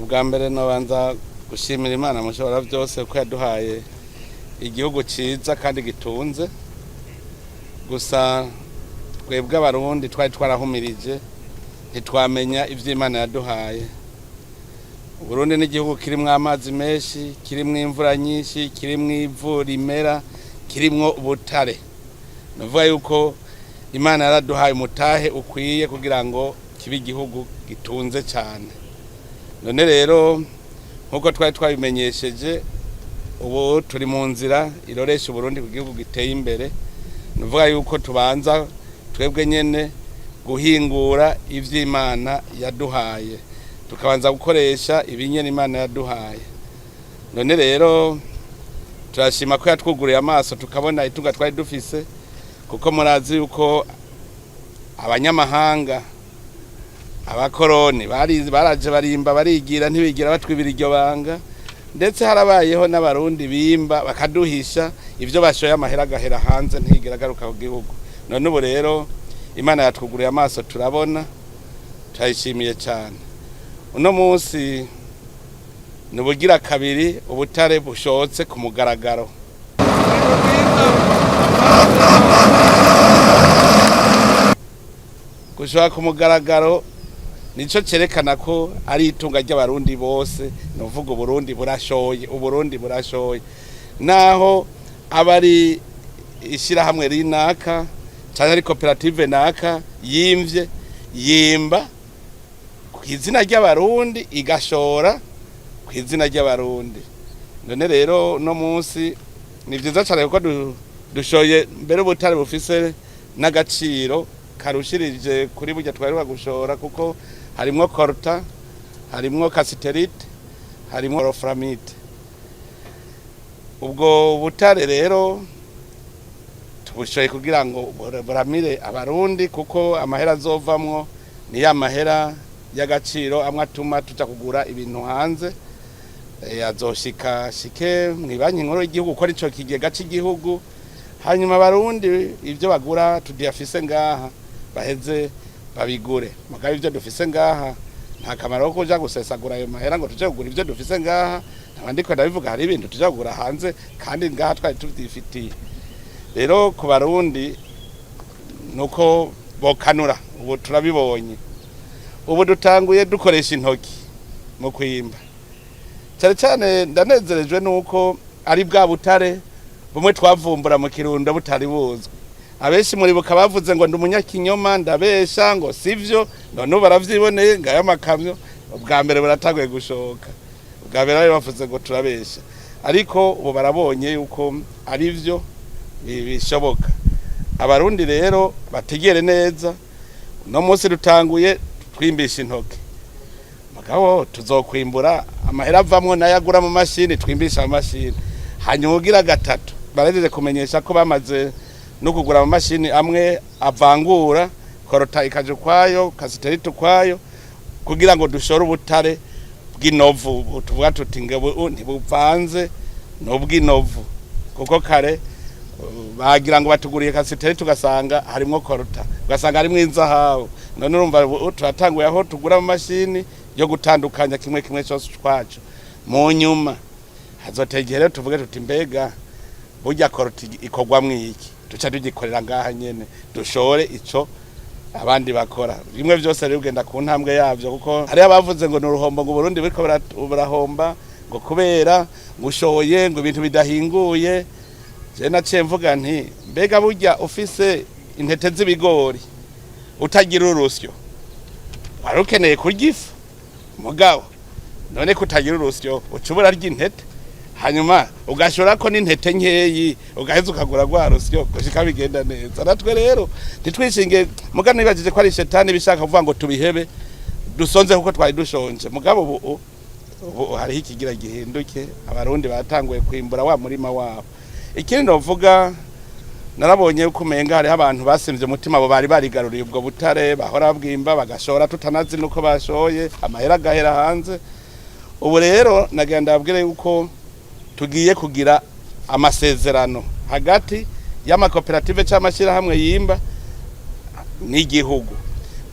ubwa mbere nobanza gushimira Imana mushobora byose ko yaduhaye igihugu ciza kandi gitunze. Gusa twebwe abarundi twari twarahumirije ntitwamenya ivy'Imana yaduhaye. Burundi ni igihugu kirimwo amazi menshi, kirimwo imvura nyinshi, kirimwo ivu rimera, kirimwo ubutare. Novuga yuko Imana yaraduhaye umutahe ukwiye kugira ngo kibe igihugu gitunze cyane. None rero nkuko twari twabimenyesheje, ubu turi mu nzira iroresha Burundi ku gihugu giteye imbere. Novuga yuko tubanza twebwe nyene guhingura ivy'Imana yaduhaye, tukabanza gukoresha ibinyene Imana yaduhaye. None rero turashima ko yatwuguriye amaso tukabona itunga twari dufise, kuko murazi yuko abanyamahanga abakoroni baraje barimba barigira ntibigira batwibira iryo banga, ndetse harabayeho n'abarundi bimba bakaduhisha ivyo bashoye amahera agahera hanze ntigira agaruka ku gihugu. None ubu rero Imana yatwuguriye amaso turabona, turayishimiye cyane. Uno munsi nubugira kabiri ubutare bushotse ku mugaragaro. Gushaka ku mugaragaro nico cerekana ko ari itunga ry'abarundi bose. Novuga Burundi burashoye, Uburundi burashoye. Naho abari ishira hamwe rinaka cyane ari koperative naka yimba kw'izina ry'abarundi igashora kw'izina ry'abarundi. None rero no munsi ni vyiza cyane kuko dushoye mbere ubutare bufise n'agaciro karushirije kuri burya twaheruka gushora, kuko harimwo coltan, harimwo cassiterite, harimwo wolframite. Ubwo butare rero tubushoye kugira ngo buramire abarundi, kuko amahera azovamwo ni ya mahera y'agaciro amwe atuma tuja kugura ibintu hanze. Azoshika shike mw'ibanki nkuru y'igihugu ko arico kigega cy'igihugu, hanyuma abarundi ivyo bagura tudiyafise ngaha baheze babigure. Mugabe ivyo dufise ngaha nta kamaro ko kuja gusesagura ayo mahera ngo tuje kugura ivyo dufise ngaha. Nabandiko ndabivuga hari ibintu tuje kugura hanze kandi ngaha twari tuvyifitiye. Rero ku barundi nuko bokanura, ubu turabibonye. Ubu dutanguye dukoresha intoki mu kwimba. Cyane cyane ndanezerejwe nuko ari bwa butare bumwe twavumbura mu Kirundo butari buzwi. Abenshi muri bo kabavuze ngo ndumunyakinyoma, ndabesha ngo sivyo, none baravyiboneye ngaya makamyo. Ubwa mbere buratanguye gushoka, ubwa mbere bari bavuze ngo turabesha, ariko ubu barabonye yuko ari vyo bishoboka. Abarundi rero bategere neza, no munsi dutanguye twimbisha intoke. Mugabo tuzokwimbura amahera avamwo nayagura mu mashini, twimbisha mu mashini. Hanyuma ugira gatatu barajeje kumenyesha ko bamaze no kugura mu mashini amwe avangura coltan ikaje kwayo, cassiterite kwayo, kugira ngo dushore ubutare bw'inovu. Tuvuga tuti ngo ntibuvanze n'ubw'inovu, kuko kare bagira ngo batuguriye cassiterite tugasanga harimo coltan, ugasanga harimo inzahabu. None urumva turatanguye aho tugura mu mashini yo gutandukanya kimwe kimwe cyose twacu. Mu nyuma hazotegere tuvuge tuti mbega burya coltan ikogwa mwiki, tuca tugikorera ngaha nyene dushore ico abandi bakora. Bimwe byose rero ugenda ku ntambwe yavyo, kuko hari abavuze ngo n'uruhombo ngo Burundi biriko burahomba ngo kubera ngushoye ngo ibintu bidahinguye. Je naciye mvuga nti mbega burya ufise intete z'ibigori utagira urusyo warukeneye kurya ifu, mugabo none kutagira urusyo ucubura ry'intete, hanyuma ugashora ko n'intete nkeyi ugaheza ukagura gwa rusyo gushika bigenda neza. Natwe rero ntitwishinge mugano ibajije ko ari shetani bishaka kuvuga ngo tubihebe dusonze kuko twari dushonje. Mugabo ubu hariho ikigira gihinduke, abarundi batanguye kwimbura wa murima wabo. Ikindi novuga, narabonye uko umenga hariho abantu basimvye umutima abo bari barigaruriye ubwo butare, bahora bwimba bagashora tutanazi nuko bashoye amahera agahera hanze. Ubu rero nagenda babwire yuko tugiye kugira amasezerano hagati y'amakoperative cy'amashira hamwe yimba n'igihugu.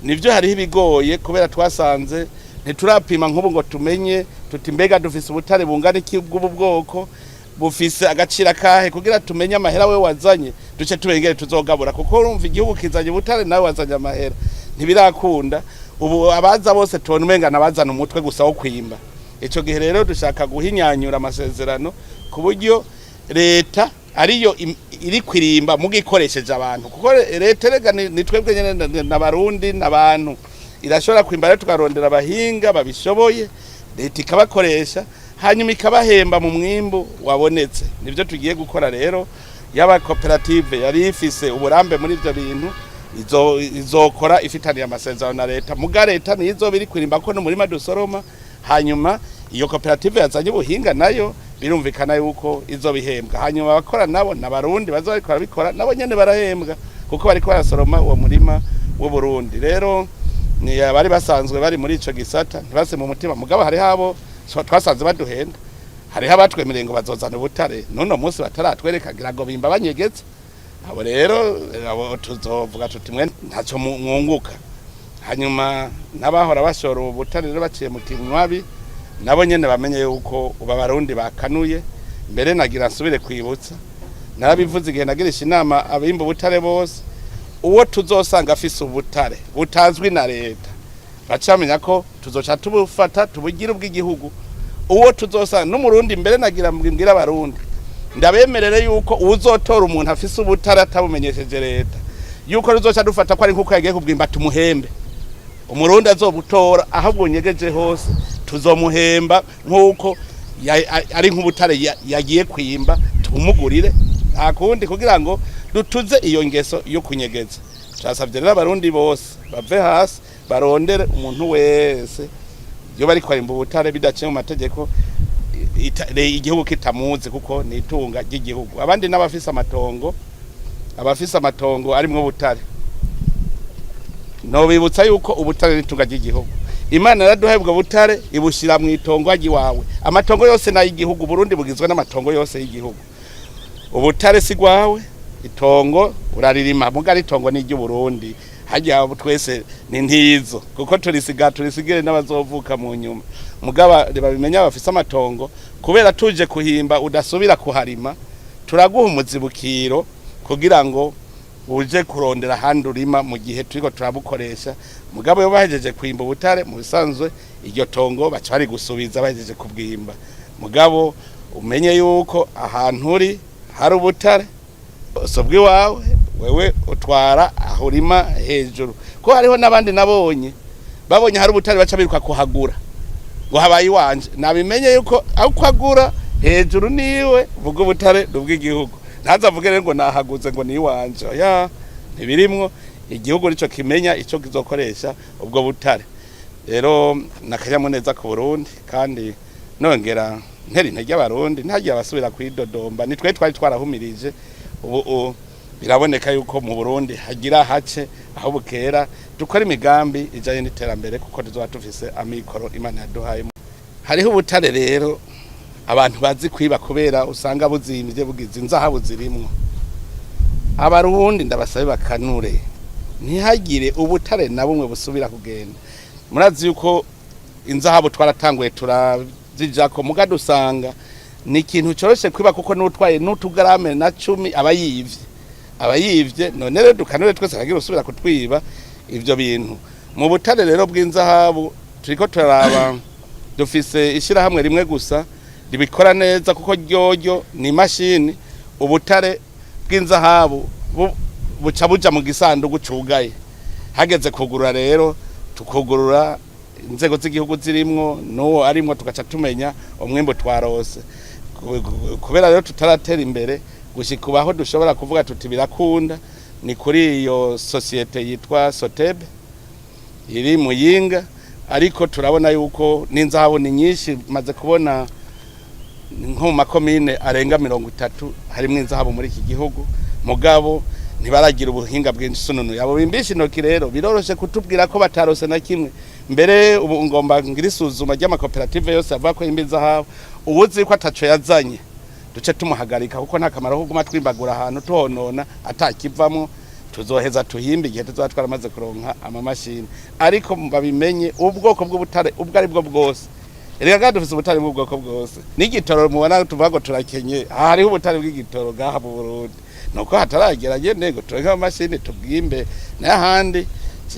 Nivyo hariho ibigoye kubera twasanze ntiturapima nk'ubu ngo tumenye tuti mbega dufise ubutare bungana iki bw'ubu bwoko bufise agaciro kahe kugira tumenye amahera we wazanye duce tubengere tuzogabura kuko urumva igihugu kizanye ubutare nawe wazanye amahera ntibirakunda ubu abaza bose tubona umenga nabazana umutwe gusa wo kwimba ico gihe rero dushaka guhinyanyura amasezerano ku buryo leta ariyo iri kwirimba mugikoresheje abantu kuko leta rega ni twebwe nyene n'abarundi n'abantu irashobora kwimba rero tukarondera abahinga babishoboye leta ikabakoresha hanyuma ikabahemba mu mwimbu wabonetse nivyo tugiye gukora rero yaba koperative yari ifise uburambe muri ivyo bintu izokora ifitaniye amasezerano na leta muga leta nizo biri kwirimba ko n'umurima dusoroma hanyuma iyo koperative yazanye ubuhinga nayo birumvikana yuko izo bihembwa hanyuma abakora nabo n'abarundi bazabikora bikora nabo nyene barahembwa kuko bariko barasoroma uwo murima wo Burundi rero ni bari basanzwe bari muri ico gisata ntibase mu mutima mugabo hari habo twasanze baduhenda hari abatwemereye ngo bazozana ubutare none munsi bataratwereka gira ngo bimba banyegetse abo rero abo tuzovuga tuti mwe ntaco mwunguka hanyuma n'abahora bashora ubutare rero baciye mu kinywabi nabo nyene bamenye yuko Abarundi bakanuye mbere nagira nsubire kwibutsa narabivuze igihe nagirisha inama abimba ubutare bose uwo tuzosanga afise ubutare butazwi na leta bacamenya ko tuzoca tubufata tubugira ubw'igihugu uwo tuzosanga n'umurundi mbere nagira mbwira abarundi ndabemerere yuko uzotora umuntu afise ubutare atabumenyesheje leta yuko tuzoca dufata ko ari nkuko yagiye kubwimba tumuhembe umurundi azobutora aho bunyegeje hose tuzomuhemba nkuko ari nk'ubutare yagiye kwimba tumugurire nta kundi kugira ngo dutuze iyo ngeso yo kunyegeza cyasabye rero abarundi bose bave hasi barondere umuntu wese yo bari kwarimba ubutare bidaciye mu mategeko igihugu kitamuzi kuko ni itunga ry'igihugu abandi n'abafise amatongo arimwo ubutare no bibutsa yuko ubutare n'itunga ry'igihugu Imana yaraduhaye ubwo butare ibushira mu itongo wawe amatongo yose na y'igihugu Burundi bugizwe n'amatongo yose y'igihugu ubutare sigwawe itongo uraririma mugari itongo ni ry'Uburundi hajya twese ni ntizo kuko turisigire n'abazovuka mu nyuma mugaba babimenya bafise amatongo kubera tuje kuhimba udasubira kuharima turaguha umuzibukiro kugira ngo uje kurondera handi urima mu gihe turiko turabukoresha mugabo yo bahejeje kwimba ubutare mu bisanzwe iryo tongo baca bari gusubiza bahejeje kubwimba mugabo umenye yuko ahantu uri hari ubutare sobwi wawe wewe utwara ahurima hejuru ko hariho nabandi nabonye babonye hari ubutare baca biruka kuhagura ngo habaye wanje nabimenye yuko aho kwagura hejuru niwe vuga ubutare dubw'igihugu ntaza vuge rero ngo nahaguze ngo ni wanje ya ntibirimwo igihugu nico kimenya ico kizokoresha ubwo butare rero nakanyamuneza ku Burundi kandi nongera nteri intege abarundi ntagiye abasubira kwidodomba nitwe twari twarahumirije ubu biraboneka yuko mu Burundi hagira hace aho bukera dukora imigambi ijanye n'iterambere kuko tuzoba tufise amikoro Imana yaduhaye hariho ubutare rero abantu bazi kwiba kubera usanga buzimvye bugize inzahabu zirimwo abarundi ndabasabe bakanure ntihagire ubutare na bumwe busubira kugenda murazi yuko inzahabu twaratanguye turazijako muga dusanga ni ikintu coroshe kwiba kuko n'utwaye n'utugarame na 10 abayivye none rero dukanure twese kagira usubira kutwiba ivyo bintu mu butare rero bw'inzahabu turiko turaraba dufise ishirahamwe rimwe gusa ribikora neza kuko ryoryo ni mashini ubutare bw'inzahabu buca buja mu gisanduku cugaye hageze kugurura rero tukugurura inzego z'igihugu zirimwo no arimwo tugaca tumenya umwimbo twarose kubera rero tutaratera imbere gushikubaho dushobora kuvuga tuti birakunda ni kuri iyo societe yitwa Soteb iri Muyinga ariko turabona yuko n'inzahabu ni nyinshi maze kubona nko mu makomine arenga 30 harimwe inzahabu muri iki gihugu mugabo ntibaragira ubuhinga bwinshi sununu yabo bimbisha intoki rero biroroshe kutubwira ko batarose na kimwe mbere ubu ngomba ngira isuzuma ry'amakoperative yose avuga ko imbizahabu ubuzi ko ataco yazanye duce tumuhagarika kuko nta kamaro ko guma twimbagura ahantu tuhonona atakivamwo tuzoheza tuhimbe igihe tuzoba twaramaze kuronka amamashini ariko babimenye ubwoko bw'ubutare ubwo ari bwo bwose. Erega dufise ubutare bw'ubwoko bwose n'igitoro mubona tuvuga ngo turakenye hariho ubutare bw'igitoro gaha mu Burundi nuko hataragera nyene ngo turonke amamashini tubwimbe n'ahandi.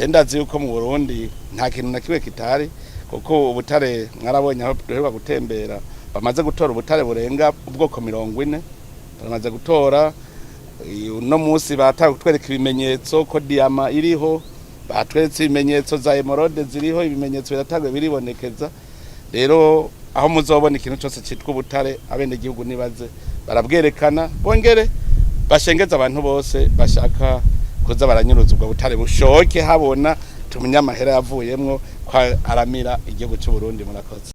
Ndazi yuko mu Burundi nta kintu na kiwe kitari kuko ubutare mwarabonye aho duheruka gutembera bamaze gutora ubutare burenga ubwoko 40 bamaze gutora. Uno munsi batanga kutwereka ibimenyetso ko diama iriho, batweretse ibimenyetso za emerald ziriho, ibimenyetso biratangwe biribonekeza. Rero aho muzobona ikintu cyose cyitwa ubutare abene igihugu nibaze barabwerekana bongere bashengeza abantu bose bashaka kuza baranyuruza ubwo butare bushoke habona tumenya amahera yavuyemwo kwa aramira igihugu cy'u Burundi. Murakoze.